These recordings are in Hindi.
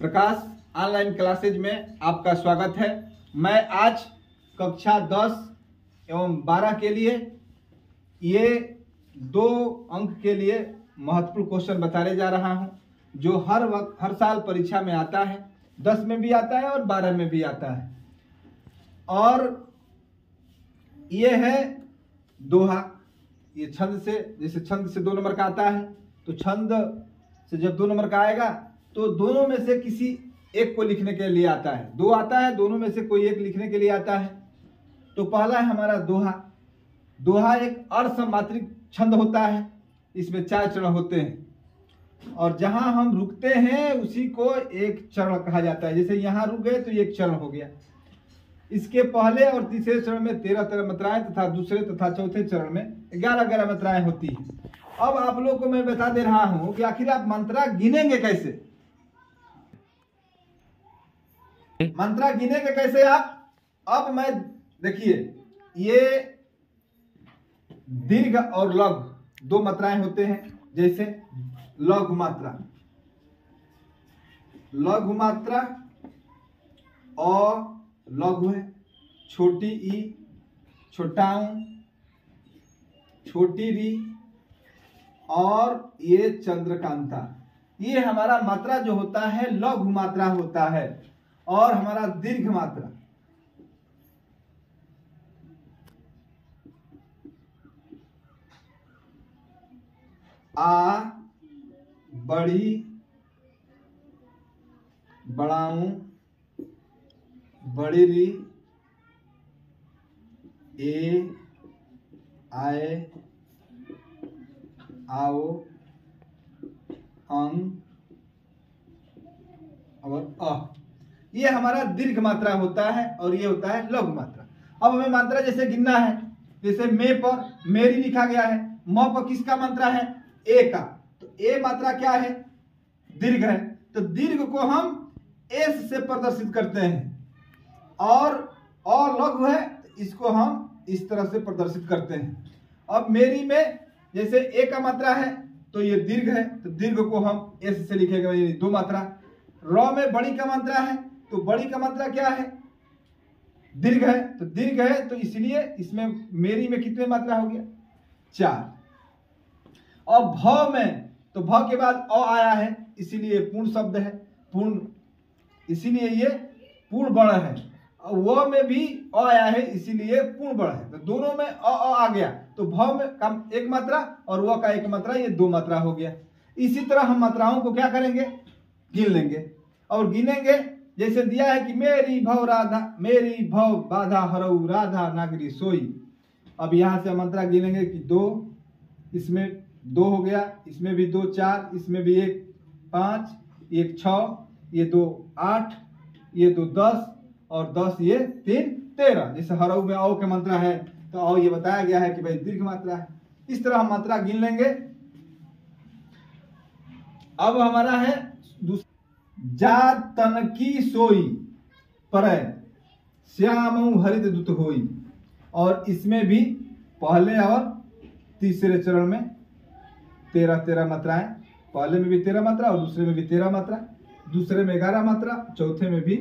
प्रकाश ऑनलाइन क्लासेज में आपका स्वागत है। मैं आज कक्षा 10 एवं 12 के लिए ये 2 अंक के लिए महत्वपूर्ण क्वेश्चन बताने जा रहा हूं, जो हर साल परीक्षा में आता है। 10 में भी आता है और 12 में भी आता है। और ये है दोहा। ये छंद से, जैसे छंद से 2 नंबर का आता है, तो छंद से जब 2 नंबर का आएगा तो दोनों में से किसी एक को लिखने के लिए आता है। 2 आता है, दोनों में से कोई एक लिखने के लिए आता है। तो पहला है हमारा दोहा। दोहा एक अर्धसमात्रिक छंद होता है। इसमें 4 चरण होते हैं और जहां हम रुकते हैं उसी को एक चरण कहा जाता है। जैसे यहाँ रुक गए तो ये एक चरण हो गया। इसके पहले और तीसरे चरण में 13 मात्राएं तथा दूसरे तथा चौथे चरण में 11 मात्राएं होती हैं। अब आप लोग को मैं बता दे रहा हूं कि आखिर आप मात्रा गिनेंगे कैसे। मात्रा गिनेंगे कैसे आप। अब मैं देखिए, ये दीर्घ और लघु 2 मात्राएं होते हैं। जैसे लघु मात्रा, लघु मात्रा और लघु है छोटी ई, छोटा ऊ, छोटी री और ये चंद्रकांता। ये हमारा मात्रा जो होता है लघु मात्रा होता है। और हमारा दीर्घ मात्रा आ, बड़ी, बड़ाऊ, बड़ी री, ए, आए, आओ, अंग और अ। ये हमारा दीर्घ मात्रा होता है और ये होता है लघु मात्रा। अब हमें मात्रा जैसे गिनना है, जैसे मे पर मेरी लिखा गया है, म पर किसका मात्रा है, ए का। तो ए मात्रा क्या है, दीर्घ है। तो दीर्घ को हम एस से प्रदर्शित करते हैं। और लघु है, इसको हम इस तरह से प्रदर्शित करते हैं। अब मेरी में जैसे ए का मात्रा है तो ये दीर्घ है, तो दीर्घ को हम एस से लिखेंगे, यानी 2 मात्रा। र में बड़ी का मात्रा है, तो बड़ी का मात्रा क्या है, दीर्घ है। तो दीर्घ है तो इसलिए इसमें मेरी में कितने मात्रा हो गया, 4। और भ में, तो भ के बाद अ आया है, इसीलिए पूर्ण शब्द है, पूर्ण, इसीलिए ये पूर्ण वर्ण है। और व में भी अ आया है, इसीलिए पूर्ण वर्ण है। तो दोनों में अ आ गया, तो भ में का 1 मात्रा और व का 1 मात्रा, ये 2 मात्रा हो गया। इसी तरह हम मात्राओं को क्या करेंगे, गिन लेंगे और गिनेंगे। जैसे दिया है कि मेरी भव राधा, मेरी भव बाधा हरऊ, राधा नागरी सोई। अब यहां से मात्रा गिनेंगे कि 2, इसमें 2 हो गया, इसमें भी 2 4, इसमें भी 1 5, 1 6, ये 2 8, ये 2 10 और 10 ये 3 13। जैसे हरऊ में औ के मात्रा है, तो औ ये बताया गया है कि भाई दीर्घ मात्रा है। इस तरह हम मात्रा गिन लेंगे। अब हमारा है जा तनकी सोई परय श्याम हरित दुत होई। और इसमें भी पहले और तीसरे चरण में 13 मात्राएं। पहले में भी 13 मात्रा और दूसरे में भी 13 मात्रा, दूसरे में 11 मात्रा, चौथे में भी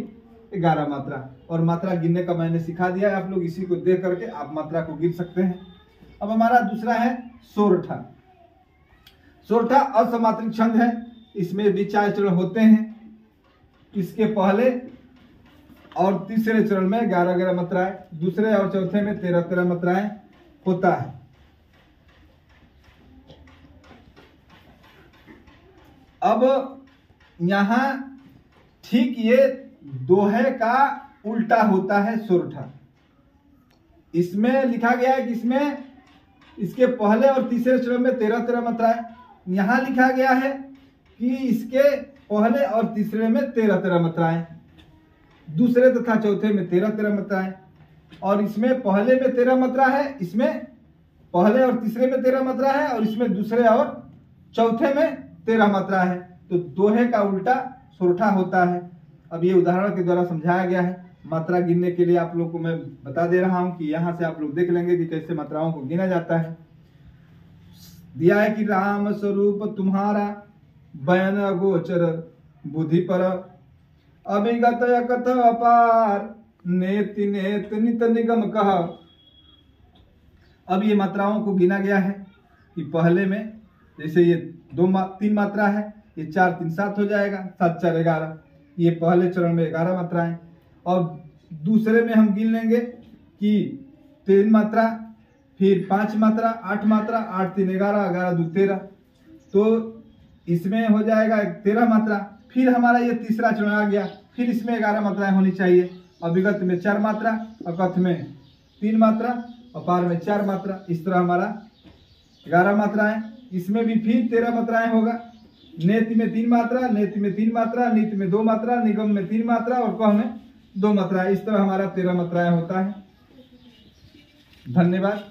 11 मात्रा। और मात्रा गिनने का मैंने सिखा दिया है, आप लोग इसी को देख करके आप मात्रा को गिन सकते हैं। अब हमारा दूसरा है सोरठा। सोरठा असमात्रिक छंद है। इसमें भी 4 चरण होते हैं। इसके पहले और तीसरे चरण में 11 मात्राएं, दूसरे और चौथे में 13 मात्राएं होता है। अब यहां ठीक ये दोहे का उल्टा होता है सोरठा। इसमें लिखा गया है कि इसमें इसके पहले और तीसरे चरण में 13 मात्राएं। यहां लिखा गया है कि इसके पहले और तीसरे में 13 मात्राएं, दूसरे तथा चौथे में 13 मात्राएं। और इसमें पहले में 13 मात्रा है, इसमें पहले और तीसरे में 13 मात्रा है और इसमें दूसरे और चौथे में 13 मात्रा है। तो दोहे का उल्टा सोरठा होता है। अब ये उदाहरण के द्वारा समझाया गया है। मात्रा गिनने के लिए आप लोग को मैं बता दे रहा हूं कि यहां से आप लोग देख लेंगे कि कैसे मात्राओं को गिना जाता है। दिया है कि राम स्वरूप तुम्हारा बयान अगोचर बुद्धि पर अभिगत यकथ अपार नेति नेत नित निगम कह। अब ये मात्राओं को गिना गया है कि पहले में जैसे ये तीन मात्रा है, ये 4 3 7 हो जाएगा, 7 4 11। ये पहले चरण में 11 मात्राएं। और दूसरे में हम गिन लेंगे कि 3 मात्रा, फिर 5 मात्रा, 8 मात्रा, 8 3 11, 11 2 13। तो इसमें हो जाएगा 13 मात्रा। फिर हमारा ये तीसरा चरण आ गया, फिर इसमें 11 मात्राएं होनी चाहिए। अभिगत में 4 मात्रा, अकथ में 3 मात्रा, अपार में 4 मात्रा। इस तरह हमारा 11 मात्राएं। इसमें भी फिर 13 मात्राएं होगा। नेति में 3 मात्रा, नेति में 3 मात्रा, नीति में 2 मात्रा, निगम में 3 मात्रा और कह में 2 मात्रा। इस तरह हमारा 13 मात्राएं होता है। धन्यवाद।